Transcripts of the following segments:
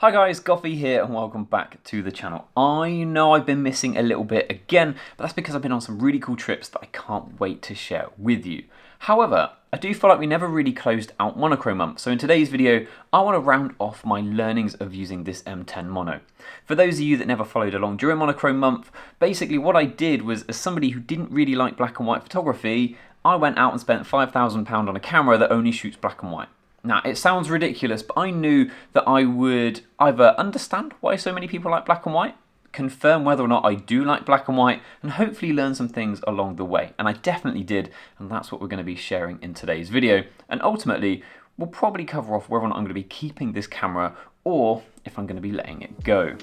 Hi guys, Goffy here and welcome back to the channel. I know I've been missing a little bit again, but that's because I've been on some really cool trips that I can't wait to share with you. However, I do feel like we never really closed out Monochrome month, so in today's video, I want to round off my learnings of using this M10 Mono. For those of you that never followed along during Monochrome month, basically what I did was, as somebody who didn't really like black and white photography, I went out and spent £5,000 on a camera that only shoots black and white. Now, it sounds ridiculous, but I knew that I would either understand why so many people like black and white, confirm whether or not I do like black and white, and hopefully learn some things along the way. And I definitely did, and that's what we're going to be sharing in today's video. And ultimately, we'll probably cover off whether or not I'm going to be keeping this camera or if I'm going to be letting it go.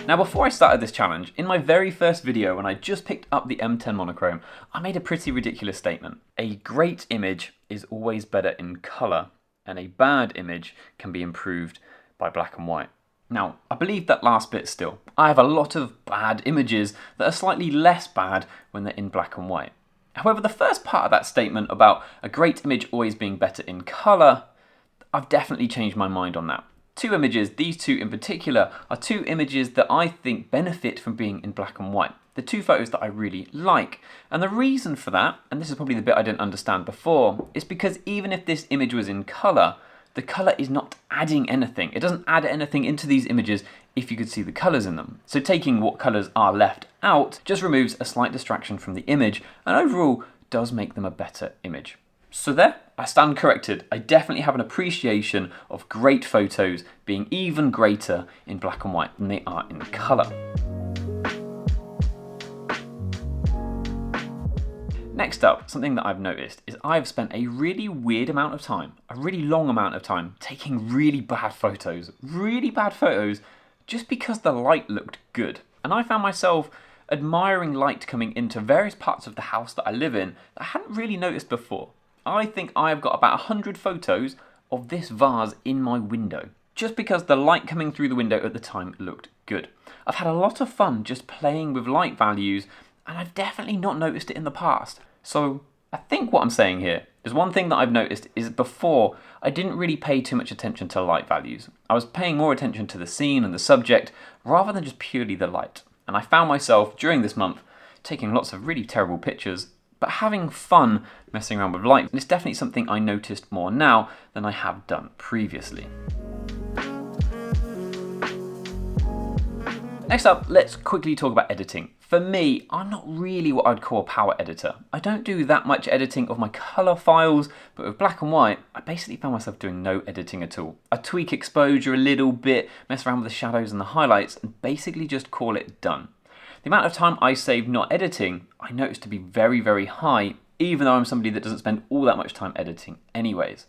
Now, before I started this challenge, in my very first video when I just picked up the M10 Monochrome, I made a pretty ridiculous statement. A great image is always better in colour, and a bad image can be improved by black and white. Now, I believe that last bit still. I have a lot of bad images that are slightly less bad when they're in black and white. However, the first part of that statement about a great image always being better in colour, I've definitely changed my mind on that. Two images, these two in particular, are two images that I think benefit from being in black and white. The two photos that I really like. And the reason for that, and this is probably the bit I didn't understand before, is because even if this image was in colour, the colour is not adding anything. It doesn't add anything into these images if you could see the colours in them. So taking what colours are left out just removes a slight distraction from the image and overall does make them a better image. So there, I stand corrected. I definitely have an appreciation of great photos being even greater in black and white than they are in colour. Next up, something that I've noticed is I've spent a really weird amount of time, a really long amount of time, taking really bad photos, just because the light looked good. And I found myself admiring light coming into various parts of the house that I live in that I hadn't really noticed before. I think I've got about 100 photos of this vase in my window, just because the light coming through the window at the time looked good. I've had a lot of fun just playing with light values, and I've definitely not noticed it in the past. So I think what I'm saying here is one thing that I've noticed is before I didn't really pay too much attention to light values. I was paying more attention to the scene and the subject rather than just purely the light. And I found myself during this month taking lots of really terrible pictures, but having fun messing around with light. And it's definitely something I noticed more now than I have done previously. Next up, let's quickly talk about editing. For me, I'm not really what I'd call a power editor. I don't do that much editing of my colour files, but with black and white, I basically found myself doing no editing at all. I tweak exposure a little bit, mess around with the shadows and the highlights, and basically just call it done. The amount of time I save not editing, I noticed to be very, very high, even though I'm somebody that doesn't spend all that much time editing anyways.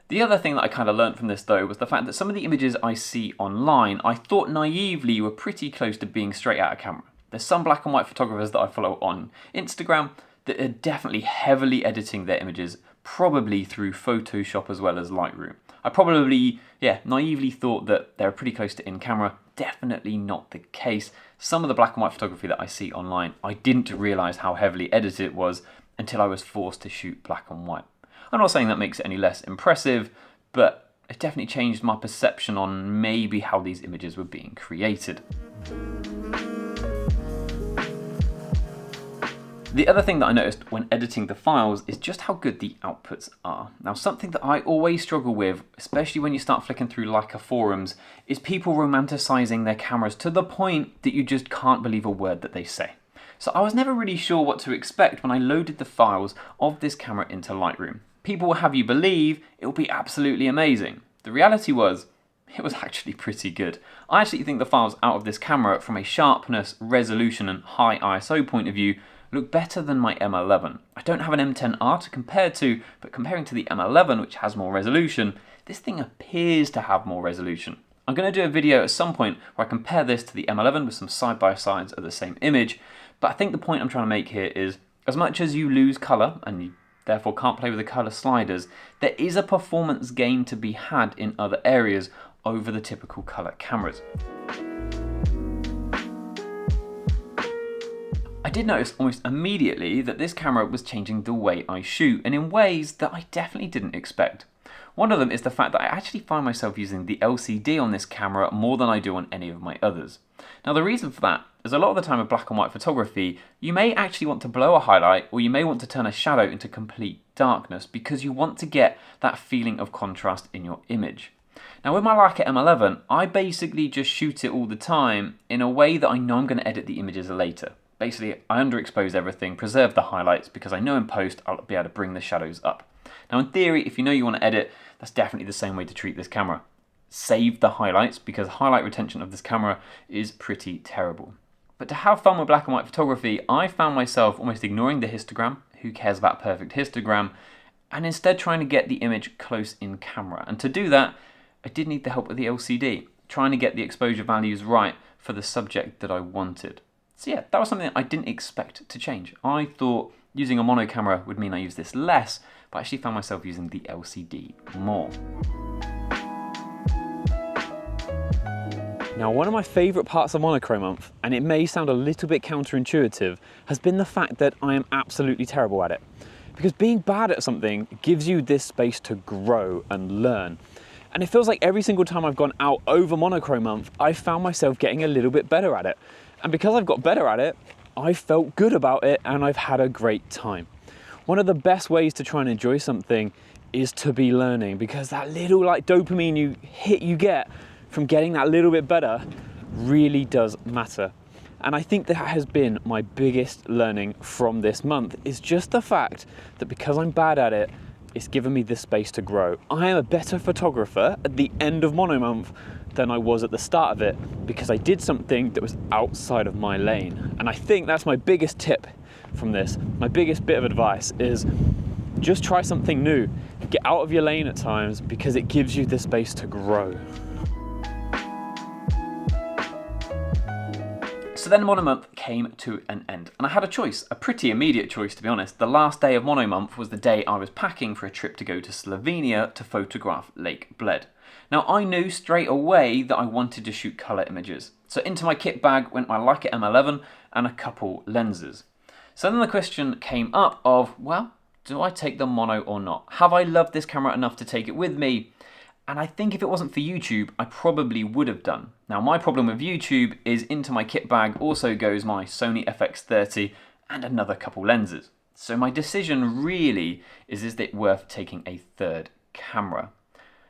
The other thing that I kind of learned from this though was the fact that some of the images I see online, I thought naively were pretty close to being straight out of camera. There's some black and white photographers that I follow on Instagram that are definitely heavily editing their images, probably through Photoshop as well as Lightroom. I probably, naively thought that they're pretty close to in camera. Definitely not the case. Some of the black and white photography that I see online, I didn't realise how heavily edited it was until I was forced to shoot black and white. I'm not saying that makes it any less impressive, but it definitely changed my perception on maybe how these images were being created. The other thing that I noticed when editing the files is just how good the outputs are. Now, something that I always struggle with, especially when you start flicking through Leica forums, is people romanticizing their cameras to the point that you just can't believe a word that they say. So I was never really sure what to expect when I loaded the files of this camera into Lightroom. People will have you believe it will be absolutely amazing. The reality was, it was actually pretty good. I actually think the files out of this camera from a sharpness, resolution and high ISO point of view look better than my M11. I don't have an M10R to compare to, but comparing to the M11, which has more resolution, this thing appears to have more resolution. I'm going to do a video at some point where I compare this to the M11 with some side-by-sides of the same image, but I think the point I'm trying to make here is, as much as you lose colour, and you therefore can't play with the colour sliders, there is a performance gain to be had in other areas over the typical colour cameras. I did notice almost immediately that this camera was changing the way I shoot, and in ways that I definitely didn't expect. One of them is the fact that I actually find myself using the LCD on this camera more than I do on any of my others. Now the reason for that is a lot of the time with black and white photography, you may actually want to blow a highlight, or you may want to turn a shadow into complete darkness because you want to get that feeling of contrast in your image. Now with my Leica M11, I basically just shoot it all the time in a way that I know I'm going to edit the images later. Basically, I underexpose everything, preserve the highlights, because I know in post I'll be able to bring the shadows up. Now in theory, if you know you want to edit, that's definitely the same way to treat this camera. Save the highlights, because highlight retention of this camera is pretty terrible. But to have fun with black and white photography, I found myself almost ignoring the histogram, who cares about perfect histogram, and instead trying to get the image close in camera. And to do that, I did need the help of the LCD, trying to get the exposure values right for the subject that I wanted. So yeah, that was something that I didn't expect to change. I thought using a mono camera would mean I use this less, but I actually found myself using the LCD more. Now, one of my favourite parts of Monochrome month, and it may sound a little bit counterintuitive, has been the fact that I am absolutely terrible at it. Because being bad at something gives you this space to grow and learn. And it feels like every single time I've gone out over Monochrome month, I've found myself getting a little bit better at it. And because I've got better at it, I've felt good about it and I've had a great time. One of the best ways to try and enjoy something is to be learning, because that little dopamine you get from getting that little bit better really does matter. And I think that has been my biggest learning from this month, is just the fact that because I'm bad at it, it's given me this space to grow. I am a better photographer at the end of Mono month than I was at the start of it, because I did something that was outside of my lane. And I think that's my biggest tip from this. My biggest bit of advice is just try something new. Get out of your lane at times, because it gives you the space to grow. So then Mono month came to an end, and I had a choice, a pretty immediate choice to be honest. The last day of Mono month was the day I was packing for a trip to go to Slovenia to photograph Lake Bled. Now I knew straight away that I wanted to shoot colour images, so into my kit bag went my Leica M11 and a couple lenses. So then the question came up of, well, do I take the mono or not? Have I loved this camera enough to take it with me? And I think if it wasn't for YouTube, I probably would have done. Now my problem with YouTube is into my kit bag also goes my Sony FX30 and another couple lenses. So my decision really is it worth taking a third camera?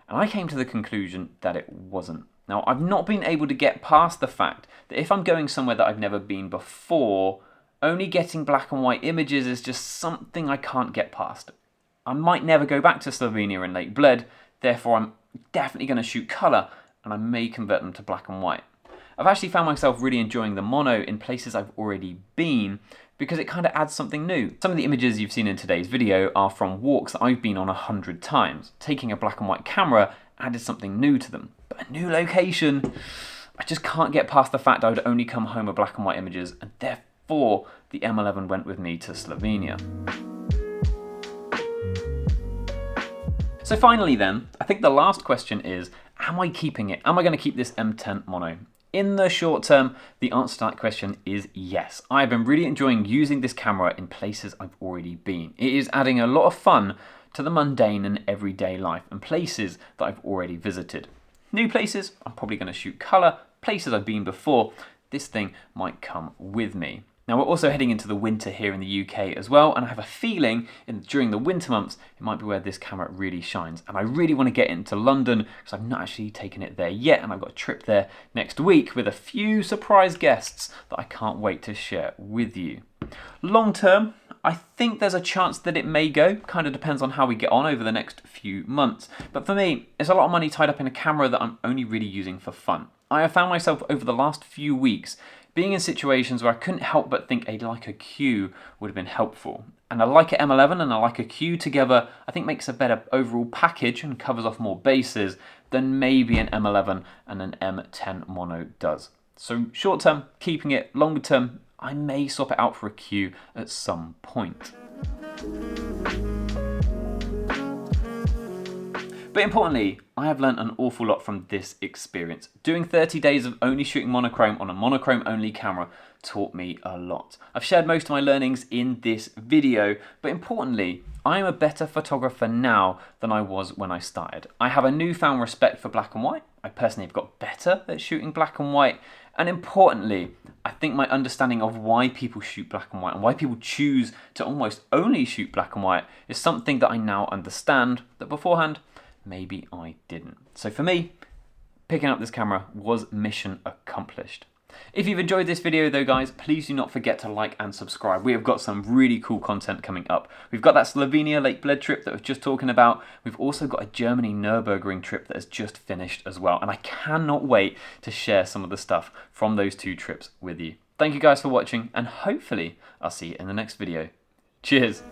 And I came to the conclusion that it wasn't. Now I've not been able to get past the fact that if I'm going somewhere that I've never been before, only getting black and white images is just something I can't get past. I might never go back to Slovenia and Lake Bled, therefore I'm definitely going to shoot colour, and I may convert them to black and white. I've actually found myself really enjoying the mono in places I've already been, because it kind of adds something new. Some of the images you've seen in today's video are from walks that I've been on 100 times. Taking a black and white camera added something new to them. But a new location, I just can't get past the fact I would only come home with black and white images, and therefore the M11 went with me to Slovenia. So finally then, I think the last question is, am I keeping it? Am I going to keep this M10 mono? In the short term, the answer to that question is yes. I've been really enjoying using this camera in places I've already been. It is adding a lot of fun to the mundane and everyday life and places that I've already visited. New places, I'm probably going to shoot colour. Places I've been before, this thing might come with me. Now we're also heading into the winter here in the UK as well, and I have a feeling during the winter months it might be where this camera really shines. And I really want to get into London because I've not actually taken it there yet, and I've got a trip there next week with a few surprise guests that I can't wait to share with you. Long term, I think there's a chance that it may go, kind of depends on how we get on over the next few months. But for me, there's a lot of money tied up in a camera that I'm only really using for fun. I have found myself over the last few weeks being in situations where I couldn't help but think a Leica Q would have been helpful. And a Leica M11 and a Leica Q together I think makes a better overall package and covers off more bases than maybe an M11 and an M10 mono does. So short term, keeping it. Longer term, I may swap it out for a Q at some point. But importantly, I have learned an awful lot from this experience. Doing 30 days of only shooting monochrome on a monochrome only camera taught me a lot. I've shared most of my learnings in this video, but importantly, I am a better photographer now than I was when I started. I have a newfound respect for black and white. I personally have got better at shooting black and white, and importantly, I think my understanding of why people shoot black and white and why people choose to almost only shoot black and white is something that I now understand that beforehand maybe I didn't. So for me, picking up this camera was mission accomplished. If you've enjoyed this video though guys, please do not forget to like and subscribe. We have got some really cool content coming up. We've got that Slovenia Lake Bled trip that I was just talking about. We've also got a Germany Nürburgring trip that has just finished as well. And I cannot wait to share some of the stuff from those 2 trips with you. Thank you guys for watching, and hopefully I'll see you in the next video. Cheers!